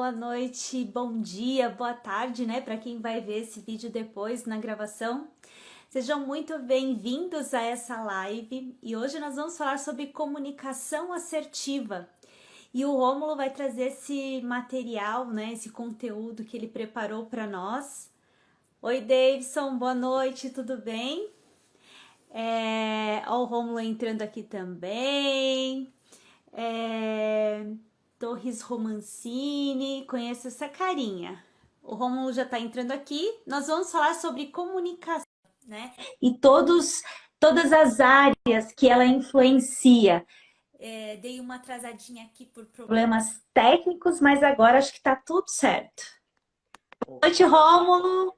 boa noite, bom dia, boa tarde, né? Para quem vai ver esse vídeo depois na gravação. Sejam muito bem-vindos a essa live e hoje nós vamos falar sobre comunicação assertiva. E o Rômulo vai trazer esse material, né? Esse conteúdo que ele preparou para nós. Oi, Davidson, boa noite, tudo bem? Ó, o Rômulo entrando aqui também. Torres Romancini, conheço essa carinha. O Rômulo já está entrando aqui. Nós vamos falar sobre comunicação, né? E todas as áreas que ela influencia. Dei uma atrasadinha aqui por problemas técnicos, mas agora acho que está tudo certo. Boa noite, Rômulo.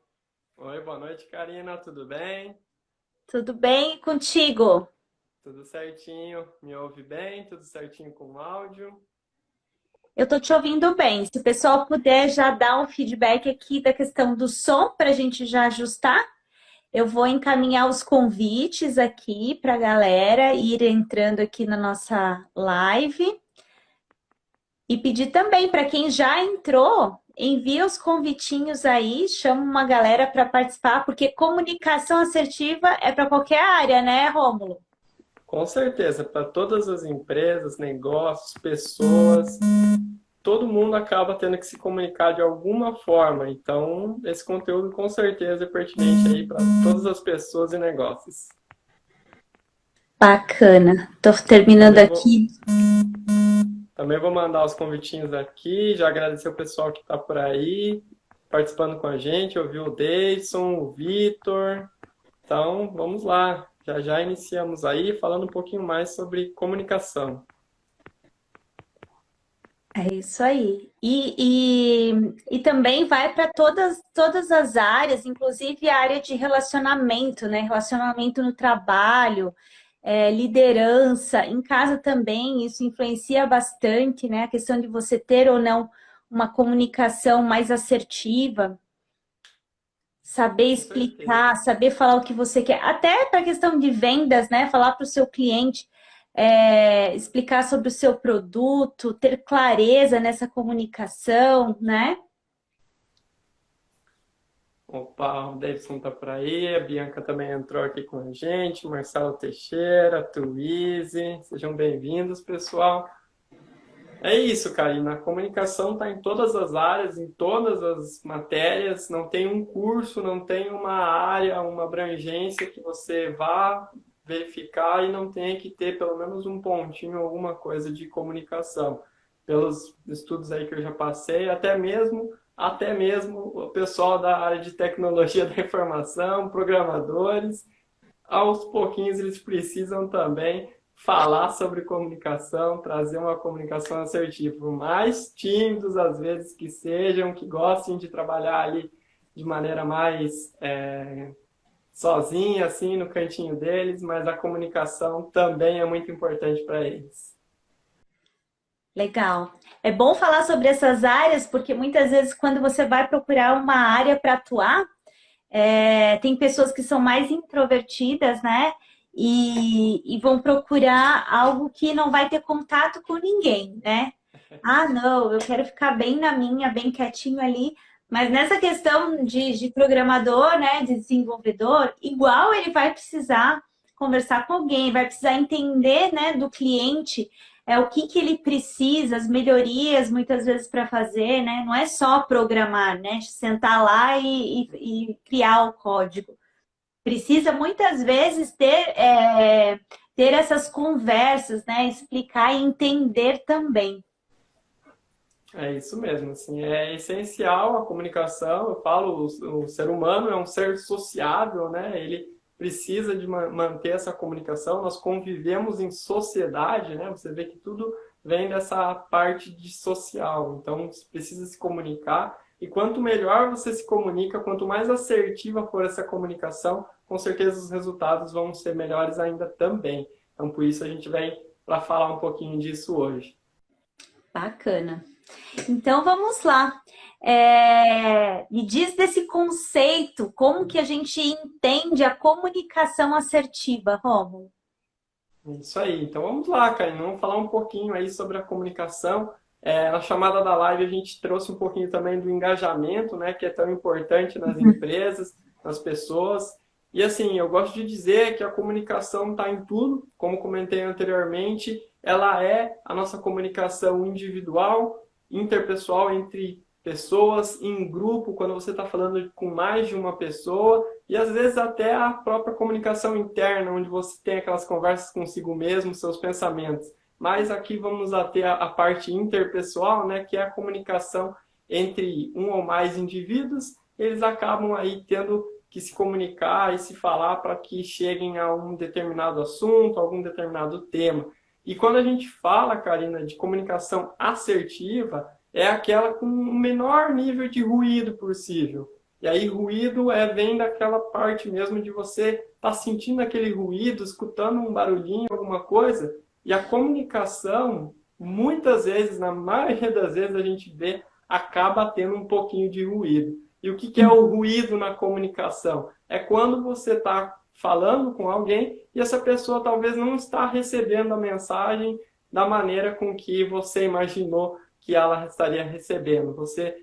Oi, boa noite, Karina. Tudo bem? Tudo bem contigo? Tudo certinho. Me ouve bem? Tudo certinho com o áudio? Eu tô te ouvindo bem. Se o pessoal puder já dar um feedback aqui da questão do som para a gente já ajustar, eu vou encaminhar os convites aqui para a galera ir entrando aqui na nossa live. E pedir também para quem já entrou, envia os convitinhos aí, chama uma galera para participar, porque comunicação assertiva é para qualquer área, né, Rômulo? Com certeza, para todas as empresas, negócios, pessoas, todo mundo acaba tendo que se comunicar de alguma forma. Então, esse conteúdo com certeza é pertinente aí para todas as pessoas e negócios. Bacana. Tô terminando Também vou, aqui. também vou mandar os convitinhos aqui, já agradecer o pessoal que está por aí, participando com a gente, ouvir o Deison, o Vitor. Então, vamos lá. Já já iniciamos aí falando um pouquinho mais sobre comunicação. É isso aí. E também vai para todas as áreas, inclusive a área de relacionamento, né? Relacionamento no trabalho, liderança, em casa também, isso influencia bastante, né? A questão de você ter ou não uma comunicação mais assertiva, saber Com certeza. explicar, saber falar o que você quer, até para a questão de vendas, né? Falar para o seu cliente, explicar sobre o seu produto, ter clareza nessa comunicação, né? Opa, o Davidson tá por aí, a Bianca também entrou aqui com a gente, Marcelo Teixeira, Tuíse, sejam bem-vindos, pessoal. É isso, Karina, a comunicação está em todas as áreas, em todas as matérias, não tem um curso, não tem uma área, uma abrangência que você vá verificar e não tenha que ter pelo menos um pontinho, alguma coisa de comunicação. Pelos estudos aí que eu já passei, até mesmo o pessoal da área de tecnologia da informação, programadores, aos pouquinhos eles precisam também falar sobre comunicação, trazer uma comunicação assertiva, por mais tímidos às vezes que sejam, que gostem de trabalhar ali de maneira mais sozinha, assim, no cantinho deles, mas a comunicação também é muito importante para eles. Legal. É bom falar sobre essas áreas, porque muitas vezes quando você vai procurar uma área para atuar, tem pessoas que são mais introvertidas, né? E vão procurar algo que não vai ter contato com ninguém, né? Ah, não, eu quero ficar bem na minha, bem quietinho ali. Mas nessa questão de programador, né, de desenvolvedor, igual ele vai precisar conversar com alguém, vai precisar entender, né, do cliente, o que que ele precisa, as melhorias muitas vezes para fazer, né? Não é só programar, né? Sentar lá e criar o código. Precisa muitas vezes ter essas conversas, né? Explicar e entender também. É isso mesmo, assim, é essencial a comunicação. Eu falo, o ser humano é um ser sociável, né? Ele precisa de manter essa comunicação. Nós convivemos em sociedade, né? Você vê que tudo vem dessa parte de social. Então, você precisa se comunicar. E quanto melhor você se comunica, quanto mais assertiva for essa comunicação, com certeza os resultados vão ser melhores ainda também. Então, por isso a gente vem para falar um pouquinho disso hoje. Bacana. Então vamos lá. Me diz desse conceito, como que a gente entende a comunicação assertiva, Rômulo? Isso aí. Então vamos lá, Karine. Vamos falar um pouquinho aí sobre a comunicação. Na chamada da live a gente trouxe um pouquinho também do engajamento, né, que é tão importante nas empresas, nas pessoas. E assim, eu gosto de dizer que a comunicação está em tudo, como comentei anteriormente, ela é a nossa comunicação individual, interpessoal entre pessoas, em grupo, quando você está falando com mais de uma pessoa, e às vezes até a própria comunicação interna, onde você tem aquelas conversas consigo mesmo, seus pensamentos. Mas aqui vamos até a parte interpessoal, né, que é a comunicação entre um ou mais indivíduos. Eles acabam aí tendo que se comunicar e se falar para que cheguem a um determinado assunto, algum determinado tema. E quando a gente fala, Karina, de comunicação assertiva, é aquela com o menor nível de ruído possível. E aí ruído vem daquela parte mesmo de você estar sentindo aquele ruído, escutando um barulhinho, alguma coisa. E a comunicação, muitas vezes, na maioria das vezes, a gente vê, acaba tendo um pouquinho de ruído. E o que é o ruído na comunicação? É quando você está falando com alguém e essa pessoa talvez não está recebendo a mensagem da maneira com que você imaginou que ela estaria recebendo. Você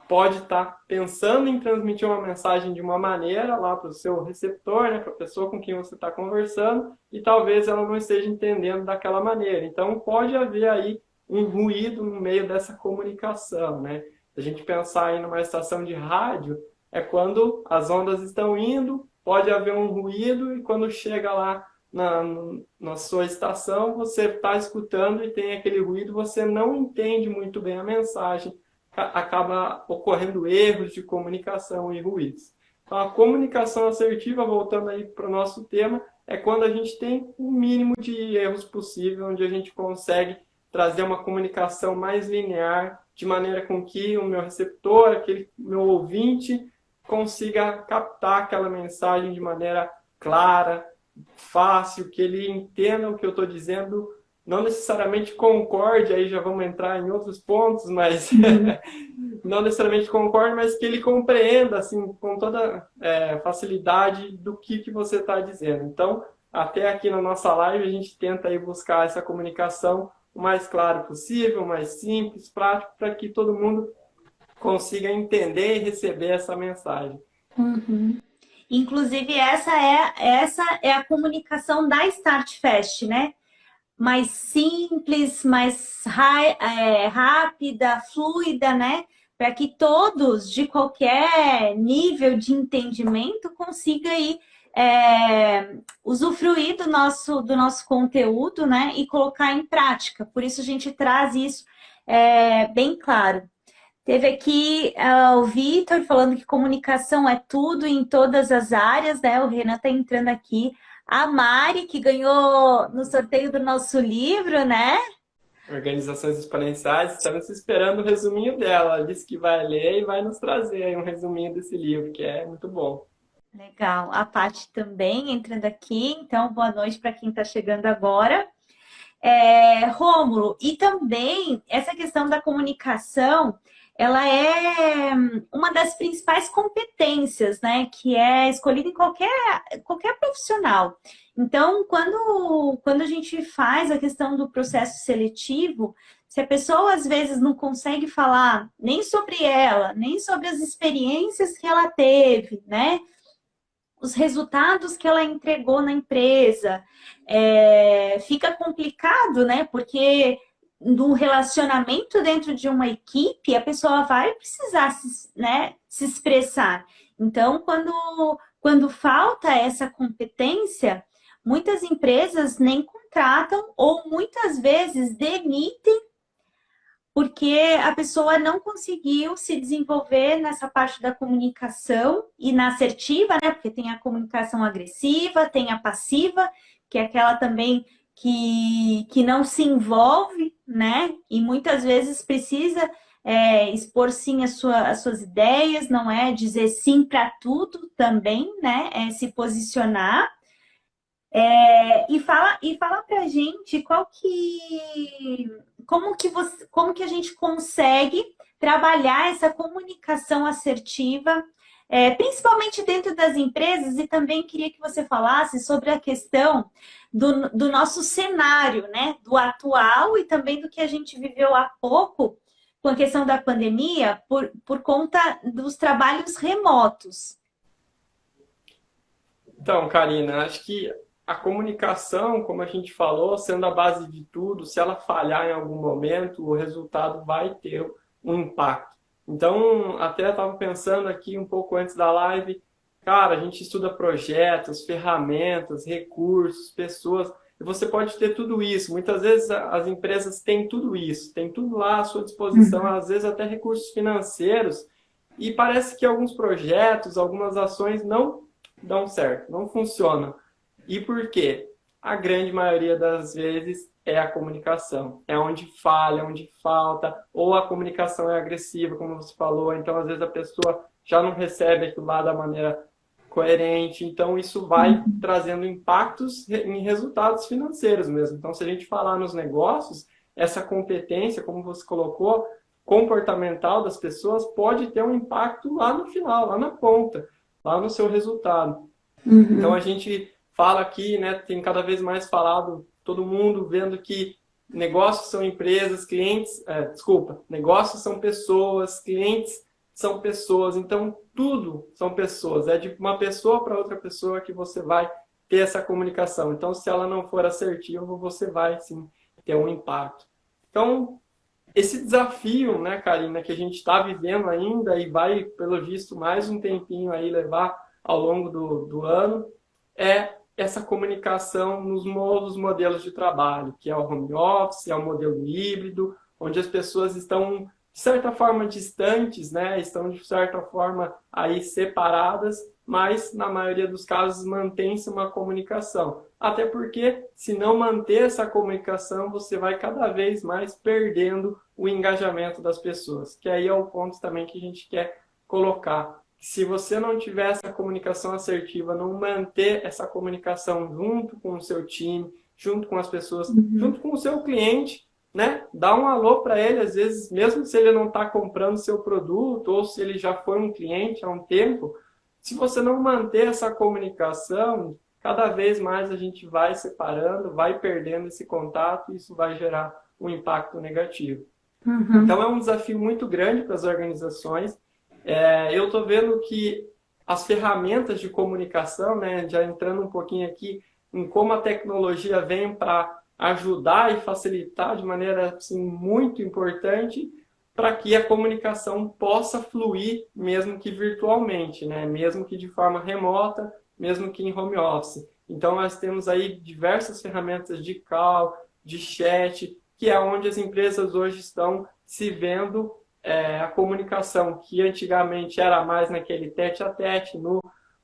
pode estar pensando em transmitir uma mensagem de uma maneira lá para o seu receptor, né, para a pessoa com quem você está conversando, e talvez ela não esteja entendendo daquela maneira. Então, pode haver aí um ruído no meio dessa comunicação, né? Se a gente pensar aí numa estação de rádio, é quando as ondas estão indo, pode haver um ruído, e quando chega lá na sua estação, você está escutando e tem aquele ruído, você não entende muito bem a mensagem, acaba ocorrendo erros de comunicação e ruídos. Então, a comunicação assertiva, voltando aí para o nosso tema, é quando a gente tem o mínimo de erros possível, onde a gente consegue trazer uma comunicação mais linear, de maneira com que o meu receptor, aquele meu ouvinte, consiga captar aquela mensagem de maneira clara, fácil, que ele entenda o que eu estou dizendo, não necessariamente concorde, aí já vamos entrar em outros pontos, mas não necessariamente concorde, mas que ele compreenda assim, com toda facilidade do que você está dizendo. Então, até aqui na nossa live, a gente tenta aí buscar essa comunicação o mais claro possível, o mais simples, prático, para que todo mundo consiga entender e receber essa mensagem. Uhum. Inclusive, essa é a comunicação da Start Fast, né? Mais simples, mais rápida, fluida, né? Para que todos, de qualquer nível de entendimento, consigam aí, usufruir do nosso conteúdo, né? E colocar em prática. Por isso a gente traz isso bem claro. Teve aqui o Vitor falando que comunicação é tudo em todas as áreas, né? O Renan está entrando aqui. A Mari, que ganhou no sorteio do nosso livro, né? Organizações Exponenciais, estamos esperando o resuminho dela. Ela disse que vai ler e vai nos trazer aí um resuminho desse livro, que é muito bom. Legal. A Paty também entrando aqui. Então, boa noite para quem está chegando agora. Rômulo, e também essa questão da comunicação, ela é uma das principais competências, né, que é escolhida em qualquer profissional. Então, quando a gente faz a questão do processo seletivo, se a pessoa às vezes não consegue falar nem sobre ela, nem sobre as experiências que ela teve, né, os resultados que ela entregou na empresa, fica complicado, né? Porque no relacionamento dentro de uma equipe, a pessoa vai precisar se expressar. Então, quando falta essa competência, muitas empresas nem contratam ou muitas vezes demitem porque a pessoa não conseguiu se desenvolver nessa parte da comunicação e na assertiva, né? Porque tem a comunicação agressiva, tem a passiva, que é aquela também que não se envolve, né? E muitas vezes precisa expor sim as suas ideias, não é dizer sim para tudo também, né? Se posicionar. E fala pra gente como que a gente consegue trabalhar essa comunicação assertiva principalmente dentro das empresas, e também queria que você falasse sobre a questão do nosso cenário, né? Do atual e também do que a gente viveu há pouco com a questão da pandemia por conta dos trabalhos remotos. Então, Karina, acho que a comunicação, como a gente falou, sendo a base de tudo, se ela falhar em algum momento, o resultado vai ter um impacto. Então, até estava pensando aqui um pouco antes da live, cara, a gente estuda projetos, ferramentas, recursos, pessoas, e você pode ter tudo isso. Muitas vezes as empresas têm tudo isso, têm tudo lá à sua disposição, às vezes até recursos financeiros, e parece que alguns projetos, algumas ações não dão certo, não funcionam. E por quê? A grande maioria das vezes é a comunicação. É onde falha, onde falta, ou a comunicação é agressiva, como você falou, então às vezes a pessoa já não recebe aquilo lá da maneira coerente, então isso vai trazendo impactos em resultados financeiros mesmo. Então, se a gente falar nos negócios, essa competência, como você colocou, comportamental das pessoas pode ter um impacto lá no final, lá na ponta, lá no seu resultado. Então a gente fala aqui, né, tem cada vez mais falado, todo mundo vendo que negócios são empresas, clientes, negócios são pessoas, clientes são pessoas, então tudo são pessoas, é de uma pessoa para outra pessoa que você vai ter essa comunicação. Então, se ela não for assertiva, você vai, sim, ter um impacto. Então, esse desafio, né, Karina, que a gente está vivendo ainda e vai, pelo visto, mais um tempinho aí levar ao longo do ano, é essa comunicação nos novos modelos de trabalho, que é o home office, é o modelo híbrido, onde as pessoas estão, de certa forma, distantes, né, estão, de certa forma, aí separadas, mas, na maioria dos casos, mantém-se uma comunicação. Até porque, se não manter essa comunicação, você vai cada vez mais perdendo o engajamento das pessoas, que aí é o ponto também que a gente quer colocar. Se você não tiver essa comunicação assertiva, não manter essa comunicação junto com o seu time, junto com as pessoas, junto com o seu cliente, né? Dá um alô para ele, às vezes, mesmo se ele não está comprando seu produto ou se ele já foi um cliente há um tempo, se você não manter essa comunicação, cada vez mais a gente vai separando, vai perdendo esse contato e isso vai gerar um impacto negativo. Então é um desafio muito grande para as organizações. Eu estou vendo que as ferramentas de comunicação, né, já entrando um pouquinho aqui em como a tecnologia vem para ajudar e facilitar de maneira assim, muito importante para que a comunicação possa fluir, mesmo que virtualmente, né, mesmo que de forma remota, mesmo que em home office. Então, nós temos aí diversas ferramentas de call, de chat, que é onde as empresas hoje estão se vendo a comunicação, que antigamente era mais naquele tete-a-tete,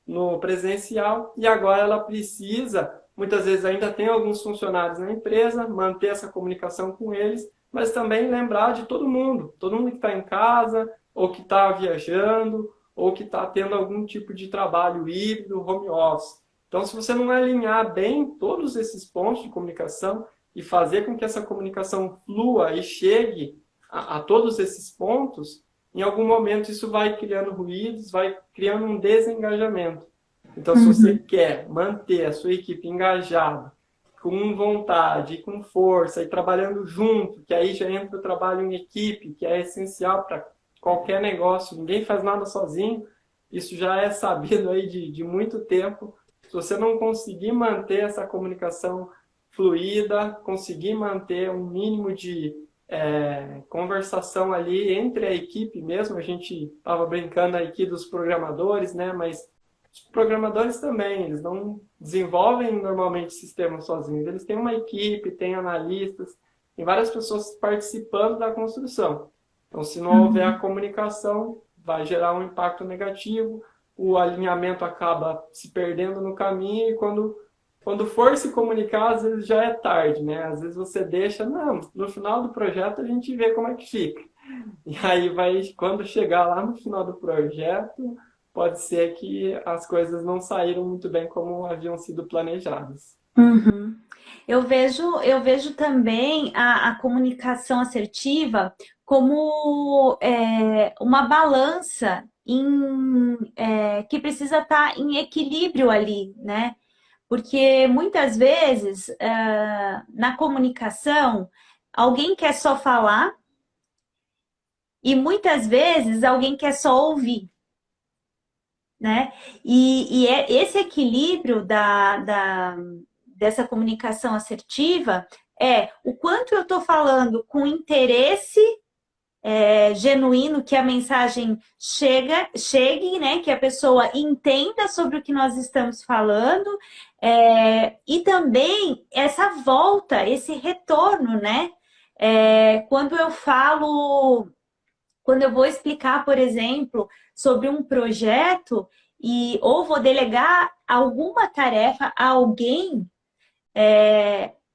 no presencial, e agora ela precisa, muitas vezes ainda tem alguns funcionários na empresa, manter essa comunicação com eles, mas também lembrar de todo mundo que está em casa, ou que está viajando, ou que está tendo algum tipo de trabalho híbrido, home office. Então, se você não alinhar bem todos esses pontos de comunicação e fazer com que essa comunicação flua e chegue a todos esses pontos, em algum momento isso vai criando ruídos, vai criando um desengajamento. Então, se você quer manter a sua equipe engajada, com vontade, com força e trabalhando junto, que aí já entra o trabalho em equipe, que é essencial para qualquer negócio, ninguém faz nada sozinho, isso já é sabido aí de muito tempo. Se você não conseguir manter essa comunicação fluida, conseguir manter um mínimo de conversação ali entre a equipe mesmo, a gente estava brincando aqui dos programadores, né? Mas os programadores também, eles não desenvolvem normalmente sistemas sozinhos, eles têm uma equipe, têm analistas, tem várias pessoas participando da construção. Então, se não houver a comunicação, vai gerar um impacto negativo, o alinhamento acaba se perdendo no caminho e quando for se comunicar, às vezes já é tarde, né? Às vezes você deixa, não, no final do projeto a gente vê como é que fica. E aí quando chegar lá no final do projeto, pode ser que as coisas não saíram muito bem como haviam sido planejadas. Eu vejo também a comunicação assertiva como uma balança que precisa estar em equilíbrio ali, né? Porque muitas vezes na comunicação alguém quer só falar e muitas vezes alguém quer só ouvir, né? E é esse equilíbrio dessa comunicação assertiva é o quanto eu estou falando com interesse genuíno, que a mensagem chegue, né? Que a pessoa entenda sobre o que nós estamos falando, e também essa volta, esse retorno, né? Quando eu vou explicar, por exemplo, sobre um projeto ou vou delegar alguma tarefa a alguém,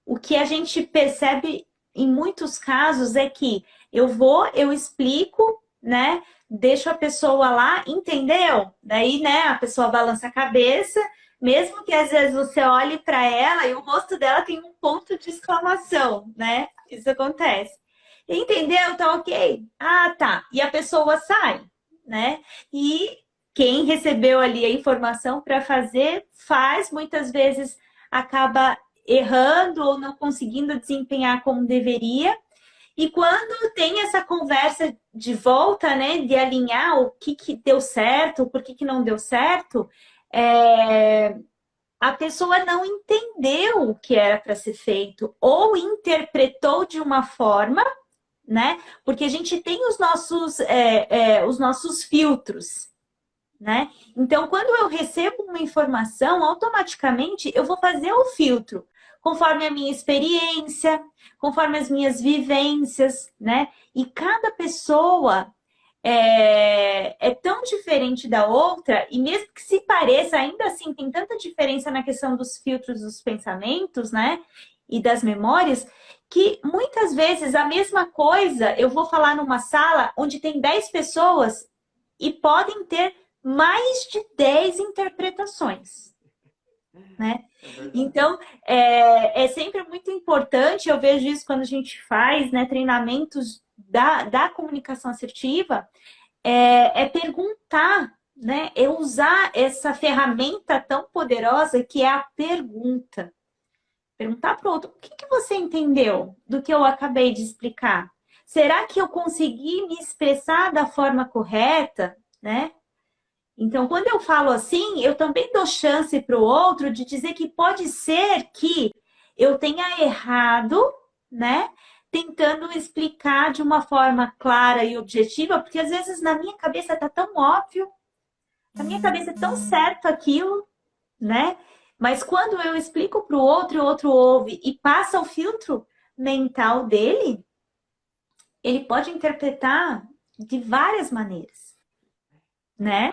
o que a gente percebe em muitos casos é que eu explico, né? Deixo a pessoa lá, entendeu? Daí, né, a pessoa balança a cabeça, mesmo que às vezes você olhe para ela e o rosto dela tem um ponto de exclamação, né? Isso acontece. Entendeu? Tá ok? Ah, tá. E a pessoa sai, né? E quem recebeu ali a informação para fazer, faz, muitas vezes acaba errando ou não conseguindo desempenhar como deveria. E quando tem essa conversa de volta, né, de alinhar o que deu certo, por que não deu certo, a pessoa não entendeu o que era para ser feito ou interpretou de uma forma, né? Porque a gente tem os nossos filtros, né? Então, quando eu recebo uma informação, automaticamente eu vou fazer o filtro conforme a minha experiência, conforme as minhas vivências, né? E cada pessoa é tão diferente da outra, e mesmo que se pareça, ainda assim tem tanta diferença na questão dos filtros dos pensamentos, né? E das memórias, que muitas vezes a mesma coisa eu vou falar numa sala onde tem 10 pessoas e podem ter mais de 10 interpretações, né? Então, é sempre muito importante, eu vejo isso quando a gente faz, né, treinamentos da comunicação assertiva, perguntar, né? É usar essa ferramenta tão poderosa que é a pergunta. Perguntar para o outro, o que você entendeu do que eu acabei de explicar? Será que eu consegui me expressar da forma correta, né? Então, quando eu falo assim, eu também dou chance para o outro de dizer que pode ser que eu tenha errado, né? Tentando explicar de uma forma clara e objetiva, porque às vezes na minha cabeça está tão óbvio, na minha cabeça é tão certo aquilo, né? Mas quando eu explico para o outro ouve e passa o filtro mental dele, ele pode interpretar de várias maneiras, né?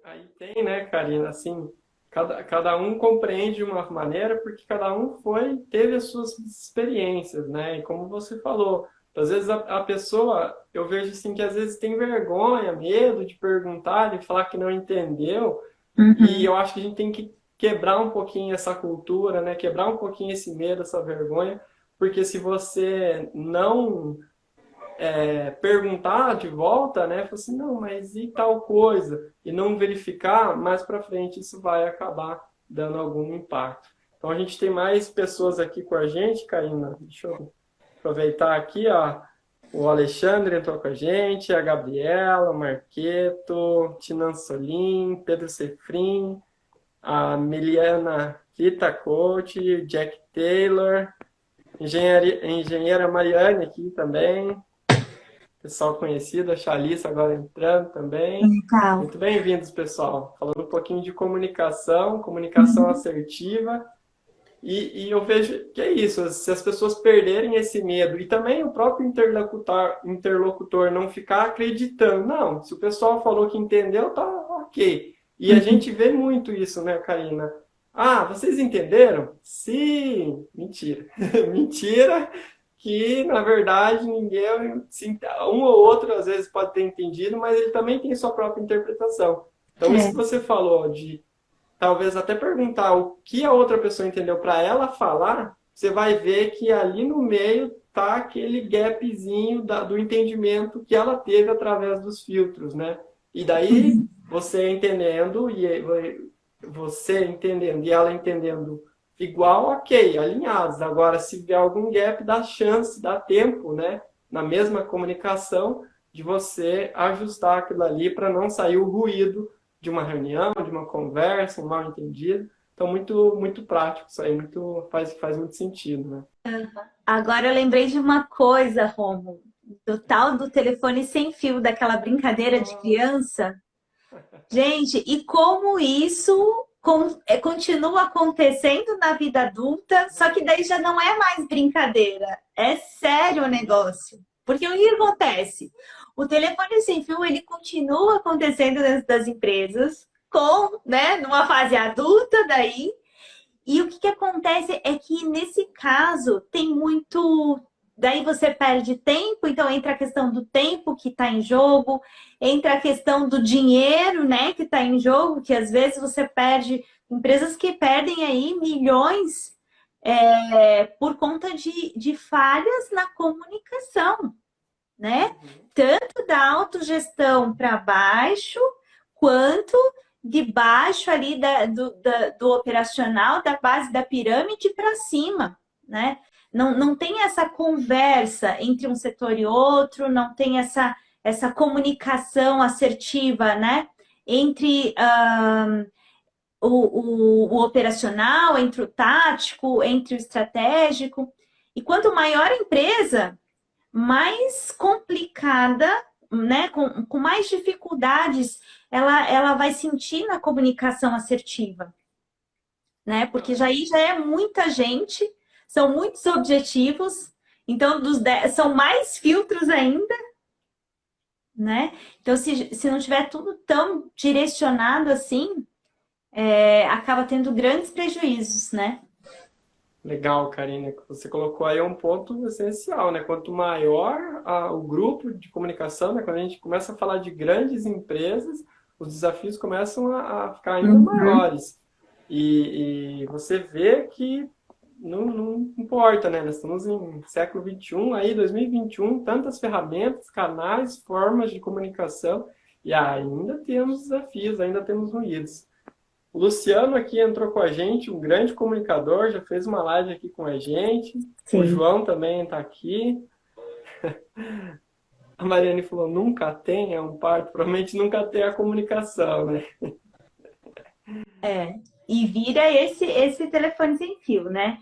Aí tem, né, Karina, assim, cada um compreende de uma maneira porque cada um teve as suas experiências, né? E como você falou, às vezes a pessoa, eu vejo assim que às vezes tem vergonha, medo de perguntar, de falar que não entendeu, e Uhum. eu acho que a gente tem que quebrar um pouquinho essa cultura, né? Quebrar um pouquinho esse medo, essa vergonha, porque se você não perguntar de volta, né? Falar assim, não, mas e tal coisa? E não verificar, mais para frente isso vai acabar dando algum impacto. Então a gente tem mais pessoas aqui com a gente, Karina. Deixa eu aproveitar aqui, ó. O Alexandre entrou com a gente, a Gabriela, o Marqueto, Tinan Solim, Pedro Sefrim, a Miliana Rita Coach, Jack Taylor, engenheira Mariane aqui também, pessoal conhecido, a Chalissa agora entrando também. Legal. Muito bem-vindos, pessoal. Falando um pouquinho de comunicação assertiva. E eu vejo que é isso, se as pessoas perderem esse medo e também o próprio interlocutor não ficar acreditando, não, se o pessoal falou que entendeu, tá ok. E a gente vê muito isso, né, Karina? Ah, vocês entenderam? Sim! Mentira. Mentira que, na verdade, ninguém, um ou outro às vezes pode ter entendido, mas ele também tem sua própria interpretação. Então, isso que É. você falou de talvez até perguntar o que a outra pessoa entendeu para ela falar, você vai ver que ali no meio tá aquele gapzinho do entendimento que ela teve através dos filtros, né? E daí, você entendendo e ela entendendo igual, ok, alinhados. Agora, se vier algum gap, dá chance, dá tempo, né? Na mesma comunicação, de você ajustar aquilo ali para não sair o ruído de uma reunião, de uma conversa, um mal-entendido. Então, muito prático isso aí, faz muito sentido, né? Agora eu lembrei de uma coisa, Romo, do tal do telefone sem fio, daquela brincadeira de criança. Gente, e como isso continua acontecendo na vida adulta, só que daí já não é mais brincadeira, é sério o negócio. Porque o que acontece? O telefone sem fio, ele continua acontecendo dentro das empresas, né, numa fase adulta daí, e o que acontece é que, nesse caso, tem muito. Daí você perde tempo, então entra a questão do tempo que está em jogo, entra a questão do dinheiro, né, que está em jogo, que às vezes você perde, empresas que perdem aí milhões por conta de falhas na comunicação, né? Tanto da autogestão para baixo, quanto de baixo ali do operacional, da base da pirâmide para cima, né? Não tem essa conversa entre um setor e outro, não tem essa comunicação assertiva, né? Entre o operacional, entre o tático, entre o estratégico. E quanto maior a empresa, mais complicada, né, com mais dificuldades, ela vai sentir na comunicação assertiva, né? Porque aí já é muita gente, são muitos objetivos, então são mais filtros ainda, né? Então, se não tiver tudo tão direcionado assim, acaba tendo grandes prejuízos, né? Legal, Karina, que você colocou aí um ponto essencial, né? Quanto maior o grupo de comunicação, né? Quando a gente começa a falar de grandes empresas, os desafios começam a ficar ainda maiores. E você vê que não importa, né? Nós estamos em século XXI, aí 2021, tantas ferramentas, canais, formas de comunicação, e ainda temos desafios, ainda temos ruídos. O Luciano aqui entrou com a gente, um grande comunicador, já fez uma live aqui com a gente. Sim. O João também está aqui. A Mariane falou, nunca tem, é um parto. Provavelmente nunca tem a comunicação, né? E vira esse telefone sem fio, né?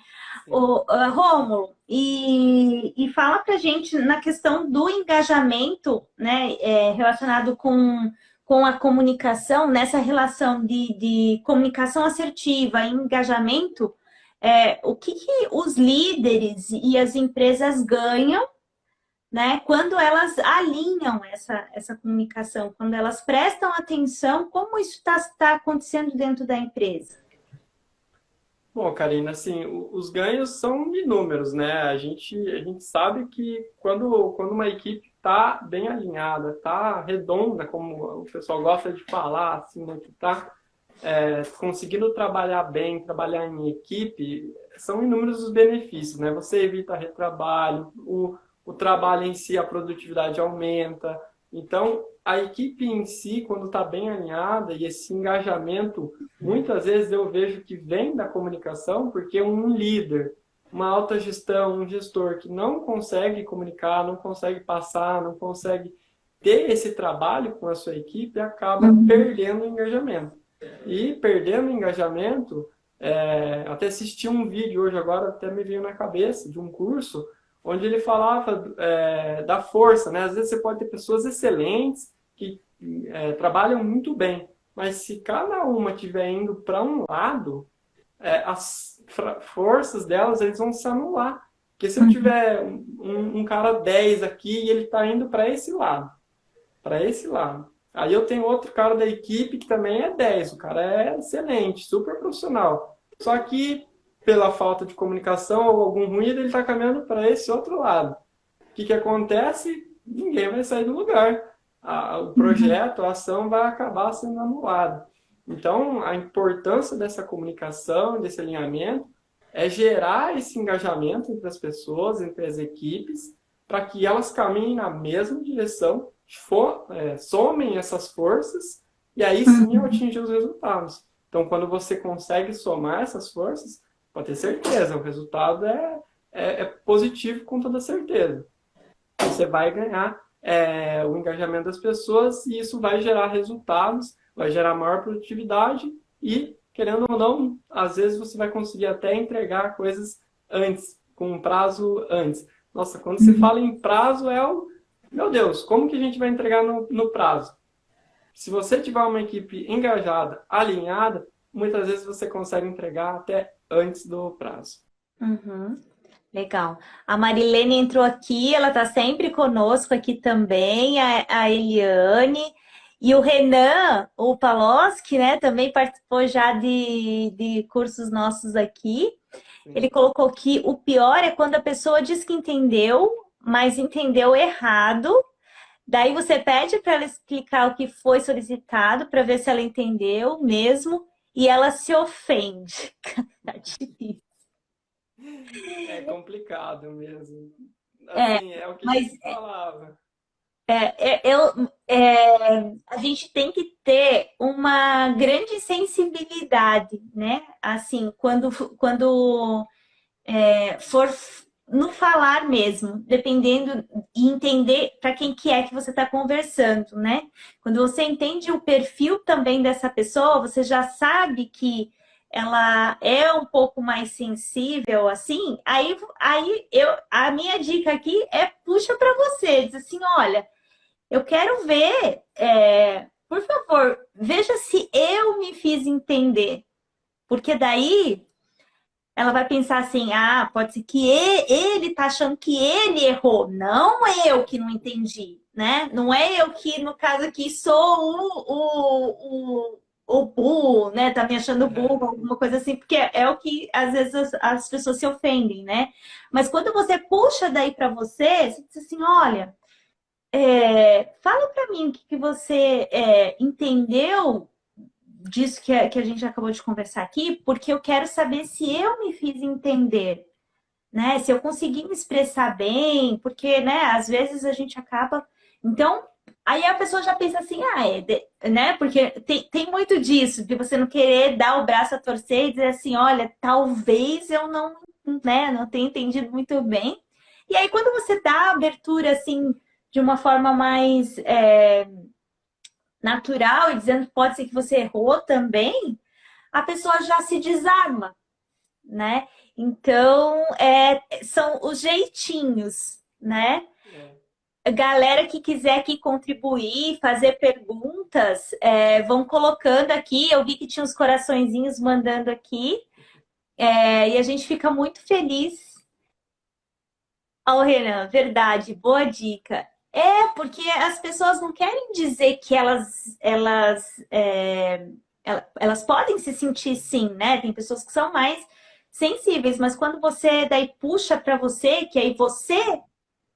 Rômulo, e fala pra gente na questão do engajamento, né, relacionado com a comunicação, nessa relação de comunicação assertiva e engajamento, o que os líderes e as empresas ganham, né, quando elas alinham essa comunicação, quando elas prestam atenção, como isso está acontecendo dentro da empresa? Bom, Karina, assim, os ganhos são inúmeros, né? A gente sabe que quando uma equipe está bem alinhada, está redonda, como o pessoal gosta de falar, assim, né? Que está conseguindo trabalhar bem, trabalhar em equipe, são inúmeros os benefícios, né? Você evita retrabalho, o trabalho em si, a produtividade aumenta. Então, a equipe em si, quando está bem alinhada, e esse engajamento, muitas vezes eu vejo que vem da comunicação, porque um líder, uma alta gestão, um gestor que não consegue comunicar, não consegue passar, não consegue ter esse trabalho com a sua equipe, acaba perdendo o engajamento. E perdendo o engajamento, até assisti um vídeo hoje agora, até me veio na cabeça, de um curso, onde ele falava da força, né? Às vezes você pode ter pessoas excelentes que trabalham muito bem, mas se cada uma estiver indo para um lado, as forças delas eles vão se anular. Porque se eu tiver um cara 10 aqui e ele está indo para esse lado, aí eu tenho outro cara da equipe que também é 10, o cara é excelente, super profissional. Só que pela falta de comunicação ou algum ruído, ele está caminhando para esse outro lado. O que acontece? Ninguém vai sair do lugar. O projeto, a ação vai acabar sendo anulada. Então, a importância dessa comunicação, desse alinhamento, é gerar esse engajamento entre as pessoas, entre as equipes, para que elas caminhem na mesma direção somem essas forças e aí sim atingir os resultados. Então, quando você consegue somar essas forças, pode ter certeza, o resultado é positivo com toda certeza. Você vai ganhar o engajamento das pessoas e isso vai gerar resultados, vai gerar maior produtividade e, querendo ou não, às vezes você vai conseguir até entregar coisas antes, com um prazo antes. Nossa, quando se fala em prazo, meu Deus, como que a gente vai entregar no prazo? Se você tiver uma equipe engajada, alinhada, muitas vezes você consegue entregar até antes do prazo. Uhum. Legal. A Marilene entrou aqui, ela está sempre conosco aqui também, a Eliane. E o Renan, o Paloski, né, também participou já de cursos nossos aqui. Ele colocou que o pior é quando a pessoa diz que entendeu, mas entendeu errado. Daí você pede para ela explicar o que foi solicitado para ver se ela entendeu mesmo e ela se ofende. Tá difícil. É complicado mesmo. É, Assim, é o que a mas gente falava. a gente tem que ter uma grande sensibilidade, né? Assim, quando for no falar mesmo, dependendo e entender para quem que é que você está conversando, né? Quando você entende o perfil também dessa pessoa, você já sabe que ela é um pouco mais sensível, assim, a minha dica aqui é puxa para você, diz assim, olha, eu quero ver, por favor, veja se eu me fiz entender, porque daí ela vai pensar assim, ah, pode ser que ele tá achando que ele errou, não eu que não entendi, né? Não é eu que, no caso aqui, sou o burro, né? Tá me achando burro, alguma coisa assim, porque é o que às vezes as pessoas se ofendem, né? Mas quando você puxa daí para você, você diz assim, olha, fala para mim o que você entendeu disso que a gente acabou de conversar aqui, porque eu quero saber se eu me fiz entender, né? Se eu consegui me expressar bem, porque, né, às vezes a gente acaba. Então, aí a pessoa já pensa assim, né? Porque tem muito disso, de você não querer dar o braço a torcer e dizer assim, olha, talvez eu não, né, não tenha entendido muito bem. E aí, quando você dá a abertura, assim, de uma forma mais natural e dizendo que pode ser que você errou também, a pessoa já se desarma, né? Então, são os jeitinhos, né? A galera que quiser aqui contribuir, fazer perguntas, vão colocando aqui. Eu vi que tinha uns coraçõezinhos mandando aqui, e a gente fica muito feliz. Ó, Renan, verdade, boa dica. Porque as pessoas não querem dizer que elas podem se sentir sim, né? Tem pessoas que são mais sensíveis, mas quando você daí puxa para você, que aí você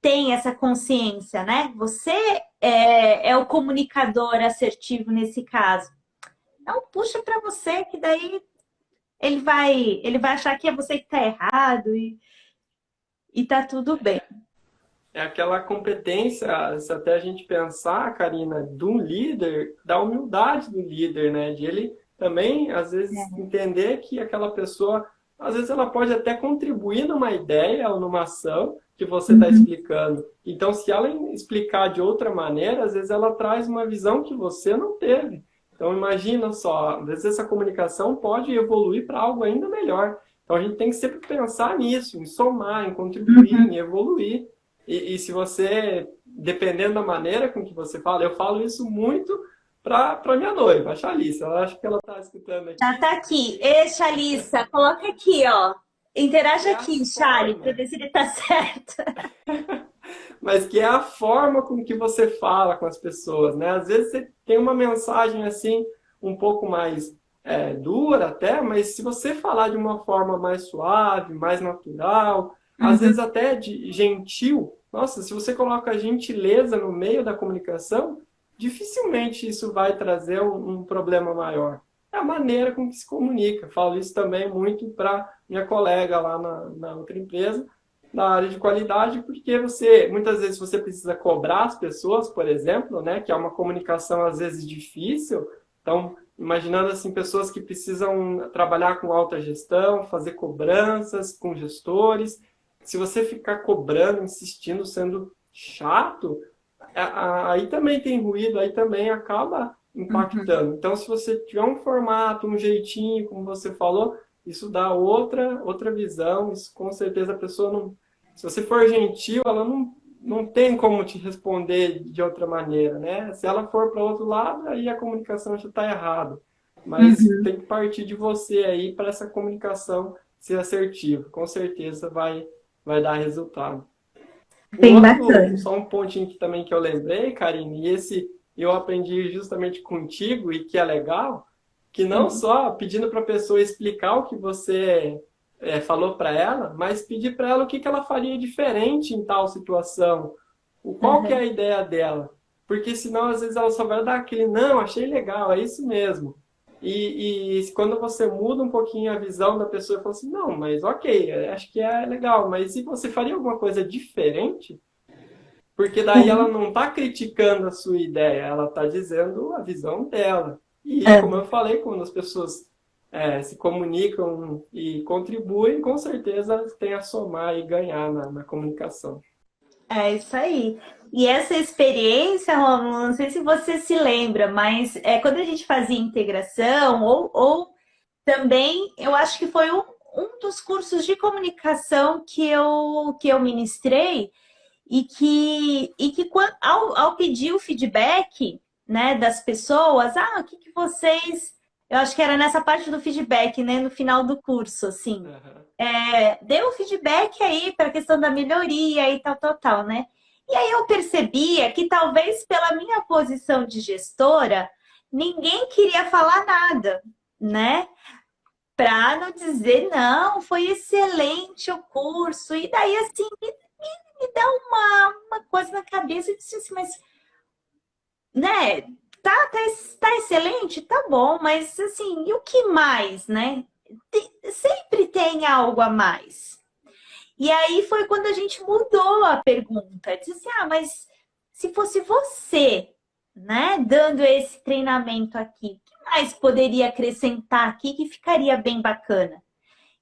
tem essa consciência, né? Você é o comunicador assertivo nesse caso. Então puxa para você, que daí ele vai achar que é você que está errado e tá tudo bem. É aquela competência, se até a gente pensar, Karina, do líder, da humildade do líder, né? De ele também, às vezes, entender que aquela pessoa, às vezes ela pode até contribuir numa ideia ou numa ação que você está explicando. Então, se ela explicar de outra maneira, às vezes ela traz uma visão que você não teve. Então, imagina só, às vezes essa comunicação pode evoluir para algo ainda melhor. Então, a gente tem que sempre pensar nisso, em somar, em contribuir, em evoluir. E se você, dependendo da maneira com que você fala, eu falo isso muito para minha noiva, a Chalissa. Eu acho que ela está escutando aqui. Já tá aqui. Ei, Chalissa, coloca aqui, ó. Interage aqui, Chali, para ver se ele tá certo. Mas que é a forma com que você fala com as pessoas, né? Às vezes você tem uma mensagem assim, um pouco mais dura até, mas se você falar de uma forma mais suave, mais natural, às vezes até de gentil, nossa, se você coloca gentileza no meio da comunicação, dificilmente isso vai trazer um problema maior. É a maneira com que se comunica. Falo isso também muito para minha colega lá na outra empresa. da área de qualidade, porque você, muitas vezes você precisa cobrar as pessoas, por exemplo, né, que é uma comunicação às vezes difícil. Então, imaginando assim, pessoas que precisam trabalhar com alta gestão, fazer cobranças com gestores. Se você ficar cobrando, insistindo, sendo chato, aí também tem ruído, aí também acaba impactando. Então, se você tiver um formato, um jeitinho, como você falou, isso dá outra visão. Isso com certeza a pessoa não. Se você for gentil, ela não tem como te responder de outra maneira, né? Se ela for para outro lado, aí a comunicação já está errada. Mas Uhum. tem que partir de você aí para essa comunicação ser assertiva. Com certeza vai dar resultado. Um Bem outro, bacana. só um pontinho que também que eu lembrei, Karine, e esse eu aprendi justamente contigo e que é legal, que não Hum. só pedindo para a pessoa explicar o que você falou para ela, mas pedir para ela o que, que ela faria diferente em tal situação, qual que é a Uhum. ideia dela. Porque senão, às vezes, ela só vai dar aquele, não, achei legal, é isso mesmo. E quando você muda um pouquinho a visão da pessoa e fala assim, não, mas ok, acho que é legal, mas se você faria alguma coisa diferente, porque daí ela Sim. não está criticando a sua ideia, ela está dizendo a visão dela. E É, como eu falei, quando as pessoas se comunicam e contribuem, com certeza tem a somar e ganhar na comunicação. é isso aí. E essa experiência, Romulo, não sei se você se lembra, mas quando a gente fazia integração, ou também, eu acho que foi um dos cursos de comunicação que eu ministrei, ao pedir o feedback, né, das pessoas, o que vocês. Eu acho que era nessa parte do feedback, né, no final do curso, assim. Aham. Deu o feedback aí para a questão da melhoria e tal, tal, tal, né? E aí eu percebia que talvez pela minha posição de gestora, ninguém queria falar nada, né? Para não dizer, não, foi excelente o curso. E daí, assim, me dá uma coisa na cabeça e disse assim, mas, né, tá excelente, tá bom, mas assim, e o que mais, né? Sempre tem algo a mais. E aí foi quando a gente mudou a pergunta. Disse assim, mas se fosse você, né, dando esse treinamento aqui, o que mais poderia acrescentar aqui que ficaria bem bacana?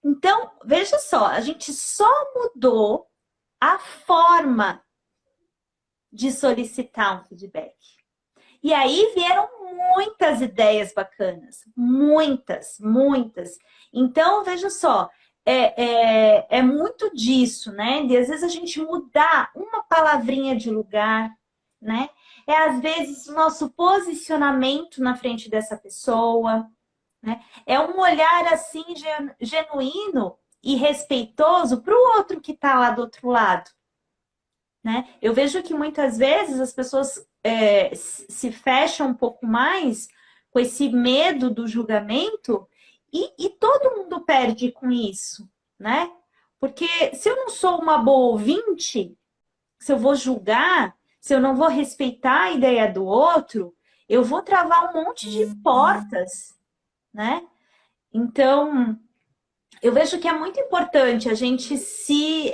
Então, veja só, a gente só mudou a forma de solicitar um feedback. E aí vieram muitas ideias bacanas, muitas, muitas. Então, veja só, é muito disso, né? De às vezes a gente mudar uma palavrinha de lugar, né? É às vezes o nosso posicionamento na frente dessa pessoa, né? É um olhar assim genuíno e respeitoso para o outro que está lá do outro lado, né? Eu vejo que muitas vezes as pessoas se fecham um pouco mais com esse medo do julgamento e todo mundo perde com isso, né? Porque se eu não sou uma boa ouvinte, se eu vou julgar, se eu não vou respeitar a ideia do outro, eu vou travar um monte de portas, né? Então, eu vejo que é muito importante a gente se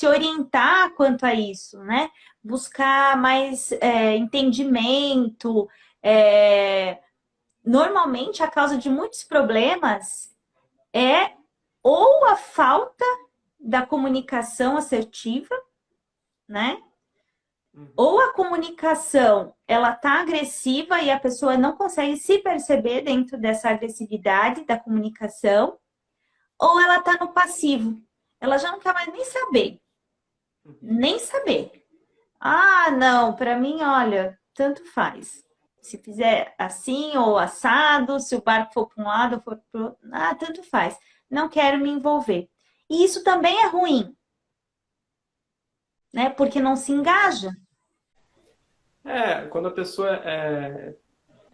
orientar quanto a isso, né? Buscar mais entendimento. é, Normalmente, a causa de muitos problemas é ou a falta da comunicação assertiva, né? Uhum. Ou a comunicação ela tá agressiva e a pessoa não consegue se perceber dentro dessa agressividade da comunicação, ou ela tá no passivo. Ela já não quer mais nem saber, Uhum. nem saber. Ah, não, para mim, olha, tanto faz. Se fizer assim ou assado, se o barco for para um lado ou for para outro, tanto faz. Não quero me envolver. E isso também é ruim, né? Porque não se engaja. Quando a pessoa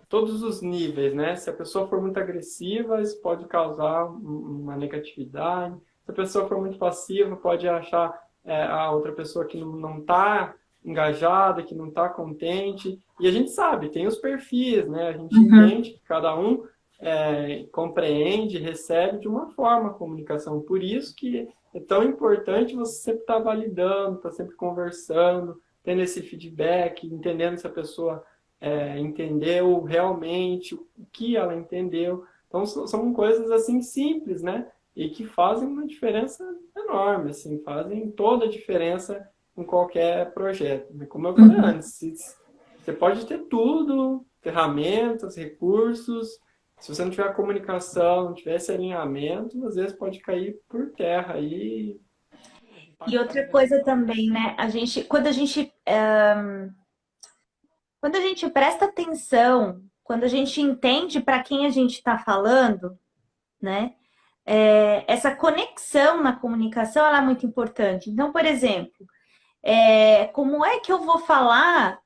todos os níveis, né? Se a pessoa for muito agressiva, isso pode causar uma negatividade. Se a pessoa for muito passiva, pode achar a outra pessoa que não está engajada, que não está contente. E a gente sabe, tem os perfis, né? A gente Uhum. entende que cada um compreende, recebe de uma forma a comunicação. Por isso que é tão importante você sempre estar validando, estar sempre conversando, tendo esse feedback, entendendo se a pessoa entendeu realmente o que ela entendeu. Então, são coisas assim simples, né? E que fazem uma diferença enorme, assim, fazem toda a diferença em qualquer projeto. Como eu falei antes, você pode ter tudo, ferramentas, recursos, se você não tiver comunicação, não tiver esse alinhamento, às vezes pode cair por terra aí. E outra coisa também, né? Quando a gente presta atenção, quando a gente entende para quem a gente está falando, né? Essa conexão na comunicação ela é muito importante. Então, por exemplo, como é que eu vou falar